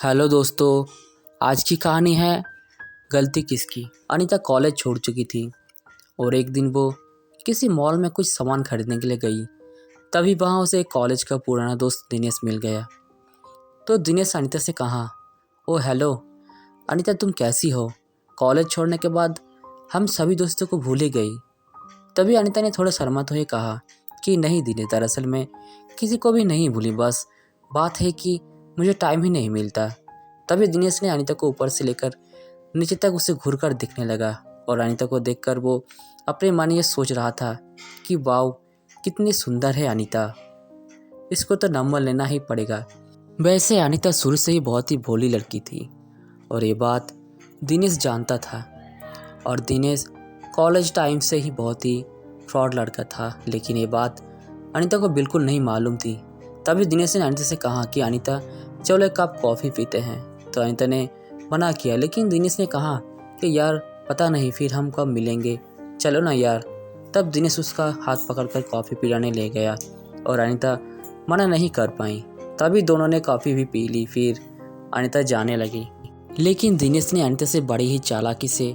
Hello दोस्तों। आज की कहानी है गलती किसकी। अनीता कॉलेज छोड़ चुकी थी और एक दिन वो किसी मॉल में कुछ सामान खरीदने के लिए गई। तभी वहाँ उसे एक कॉलेज का पुराना दोस्त दिनेश मिल गया। तो दिनेश अनीता से कहा, ओ हेलो अनीता, तुम कैसी हो? कॉलेज छोड़ने के बाद हम सभी दोस्तों को भूल ही गई। तभी अनीता ने थोड़ा शर्माते हुए कहा कि नहीं दिनेश, दरअसल मैं किसी को भी नहीं भूली, बस बात है कि मुझे टाइम ही नहीं मिलता। तभी दिनेश ने अनीता को ऊपर से लेकर नीचे तक उसे घूर कर देखने लगा और अनीता को देखकर वो अपने मन ये सोच रहा था कि वाओ, कितनी सुंदर है अनीता, इसको तो नंबर लेना ही पड़ेगा। वैसे अनीता शुरू से ही बहुत ही भोली लड़की थी और ये बात दिनेश जानता था। और दिनेश कॉलेज टाइम से ही बहुत ही फ्रॉड लड़का था, लेकिन ये बात अनीता को बिल्कुल नहीं मालूम थी। तभी दिनेश ने अनीता से कहा कि अनीता चलो एक कप कॉफ़ी पीते हैं। तो अनीता ने मना किया, लेकिन दिनेश ने कहा कि यार पता नहीं फिर हम कब मिलेंगे, चलो ना यार। तब दिनेश उसका हाथ पकड़कर कॉफ़ी पिलाने ले गया और अनीता मना नहीं कर पाई। तभी दोनों ने कॉफ़ी भी पी ली। फिर अनीता जाने लगी, लेकिन दिनेश ने अनीता से बड़ी ही चालाकी से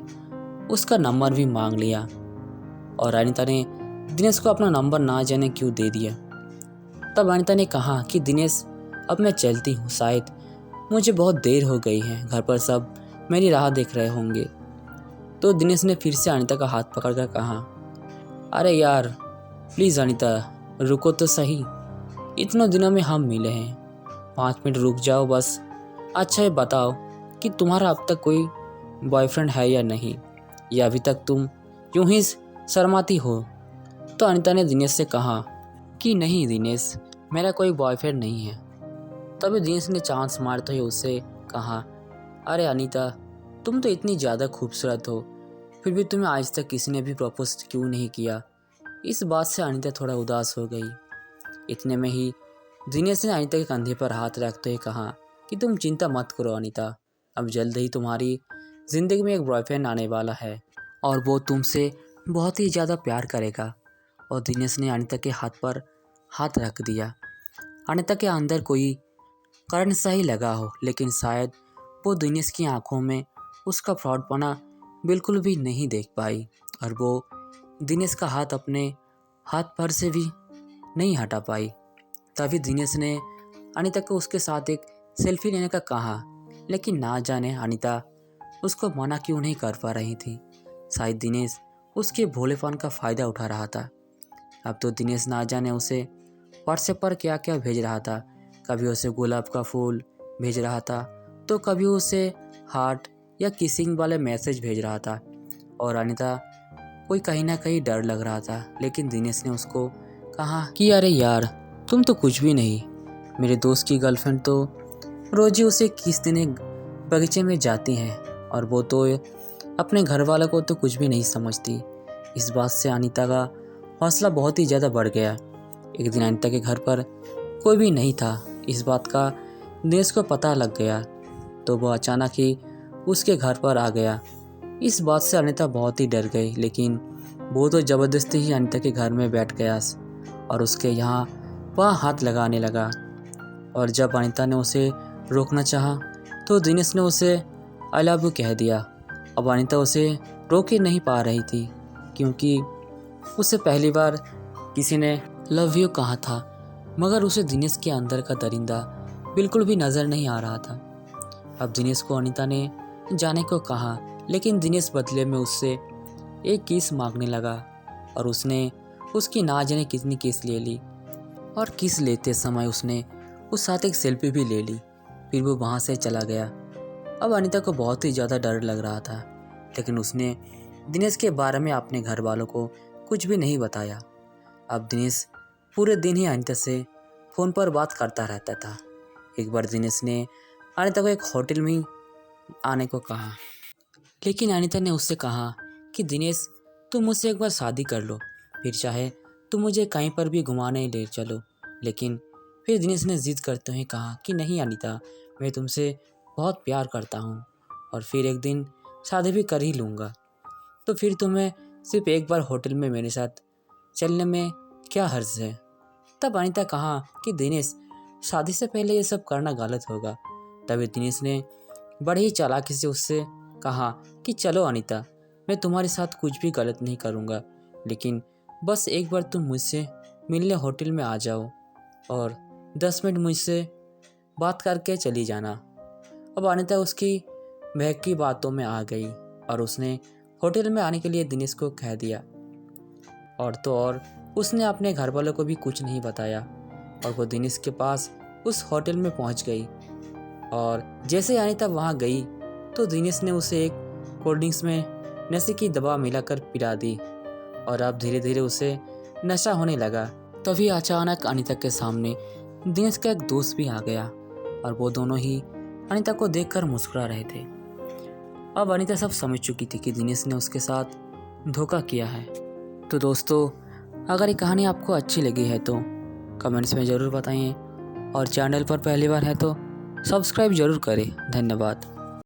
उसका नंबर भी मांग लिया और अनीता ने दिनेश को अपना नंबर ना जाने क्यों दे दिया। तब अनीता ने कहा कि दिनेश अब मैं चलती हूँ, शायद मुझे बहुत देर हो गई है, घर पर सब मेरी राह देख रहे होंगे। तो दिनेश ने फिर से अनीता का हाथ पकड़कर कहा, अरे यार प्लीज़ अनीता, रुको तो सही, इतने दिनों में हम मिले हैं, 5 मिनट रुक जाओ बस। अच्छा ये बताओ कि तुम्हारा अब तक कोई बॉयफ्रेंड है या नहीं, या अभी तक तुम यूं ही शर्माती हो? तो अनीता ने दिनेश से कहा कि नहीं दिनेश, मेरा कोई बॉयफ्रेंड नहीं है। तभी दिनेश ने चांस मारते हुए उससे कहा, अरे अनीता, तुम तो इतनी ज़्यादा खूबसूरत हो, फिर भी तुम्हें आज तक किसी ने भी प्रपोज क्यों नहीं किया? इस बात से अनीता थोड़ा उदास हो गई। इतने में ही दिनेश ने अनीता के कंधे पर हाथ रखते हुए कहा कि तुम चिंता मत करो अनीता, अब जल्द ही तुम्हारी ज़िंदगी में एक बॉयफ्रेंड आने वाला है और वो तुमसे बहुत ही ज़्यादा प्यार करेगा। और दिनेश ने अनीता के हाथ पर हाथ रख दिया। अनीता के अंदर कोई करंट सा ही लगा हो, लेकिन शायद वो दिनेश की आंखों में उसका फ्रॉडपना बिल्कुल भी नहीं देख पाई और वो दिनेश का हाथ अपने हाथ पर से भी नहीं हटा पाई। तभी दिनेश ने अनीता को उसके साथ एक सेल्फी लेने का कहा, लेकिन ना जाने अनीता उसको मना क्यों नहीं कर पा रही थी। शायद दिनेश उसके भोलेपन का फ़ायदा उठा रहा था। अब तो दिनेश ना जाने उसे व्हाट्सएप पर क्या क्या भेज रहा था। कभी उसे गुलाब का फूल भेज रहा था, तो कभी उसे हार्ट या किसिंग वाले मैसेज भेज रहा था। और अनीता कोई कहीं ना कहीं डर लग रहा था, लेकिन दिनेश ने उसको कहा कि अरे यार तुम तो कुछ भी नहीं, मेरे दोस्त की गर्लफ्रेंड तो रोज ही उसे किस देने बगीचे में जाती हैं और वो तो अपने घर वालों को तो कुछ भी नहीं समझती। इस बात से अनीता का हौसला बहुत ही ज़्यादा बढ़ गया। एक दिन अनीता के घर पर कोई भी नहीं था। इस बात का दिनेश को पता लग गया तो वो अचानक ही उसके घर पर आ गया। इस बात से अनीता बहुत ही डर गई, लेकिन वो तो ज़बरदस्ती ही अनीता के घर में बैठ गया और उसके यहाँ वहाँ हाथ लगाने लगा। और जब अनीता ने उसे रोकना चाहा तो दिनेश ने उसे आई लव यू कह दिया। अब अनीता उसे रोक ही नहीं पा रही थी, क्योंकि उसे पहली बार किसी ने लव यू कहा था, मगर उसे दिनेश के अंदर का दरिंदा बिल्कुल भी नज़र नहीं आ रहा था। अब दिनेश को अनीता ने जाने को कहा, लेकिन दिनेश बदले में उससे एक किस मांगने लगा और उसने उसकी ना जाने कितनी किस ले ली। और किस लेते समय उसने उस साथ एक सेल्फी भी ले ली। फिर वो वहाँ से चला गया। अब अनीता को बहुत ही ज़्यादा डर लग रहा था, लेकिन उसने दिनेश के बारे में अपने घर वालों को कुछ भी नहीं बताया। अब दिनेश पूरे दिन ही अनीता से फ़ोन पर बात करता रहता था। एक बार दिनेश ने अनीता को एक होटल में आने को कहा, लेकिन अनीता ने उससे कहा कि दिनेश तुम मुझसे एक बार शादी कर लो, फिर चाहे तुम मुझे कहीं पर भी घुमाने ले चलो। लेकिन फिर दिनेश ने जिद करते हुए कहा कि नहीं अनीता, मैं तुमसे बहुत प्यार करता हूँ और फिर एक दिन शादी भी कर ही लूँगा, तो फिर तुम्हें सिर्फ एक बार होटल में मेरे साथ चलने में क्या हर्ज है। तब अनीता कहा कि दिनेश, शादी से पहले ये सब करना गलत होगा, तभी दिनेश ने बड़े ही चालाकी से उससे कहा कि चलो अनीता, मैं तुम्हारे साथ कुछ भी गलत नहीं करूँगा, लेकिन बस एक बार तुम मुझसे मिलने होटल में आ जाओ और 10 मिनट मुझसे बात करके चली जाना। अब अनीता उसकी बहकी बातों में आ गई और उसने होटल में आने के लिए दिनेश को कह दिया। और तो और उसने अपने घर वालों को भी कुछ नहीं बताया और वो दिनेश के पास उस होटल में पहुंच गई। और जैसे अनीता वहां गई तो दिनेश ने उसे एक कोल्ड ड्रिंक्स में नशे की दवा मिलाकर पिला दी और अब धीरे धीरे उसे नशा होने लगा। तभी अचानक अनीता के सामने दिनेश का एक दोस्त भी आ गया और वो दोनों ही अनीता को देखकर मुस्कुरा रहे थे। अब अनीता सब समझ चुकी थी कि दिनेश ने उसके साथ धोखा किया है। तो दोस्तों, अगर ये कहानी आपको अच्छी लगी है तो कमेंट्स में ज़रूर बताइए और चैनल पर पहली बार है तो सब्सक्राइब ज़रूर करें। धन्यवाद।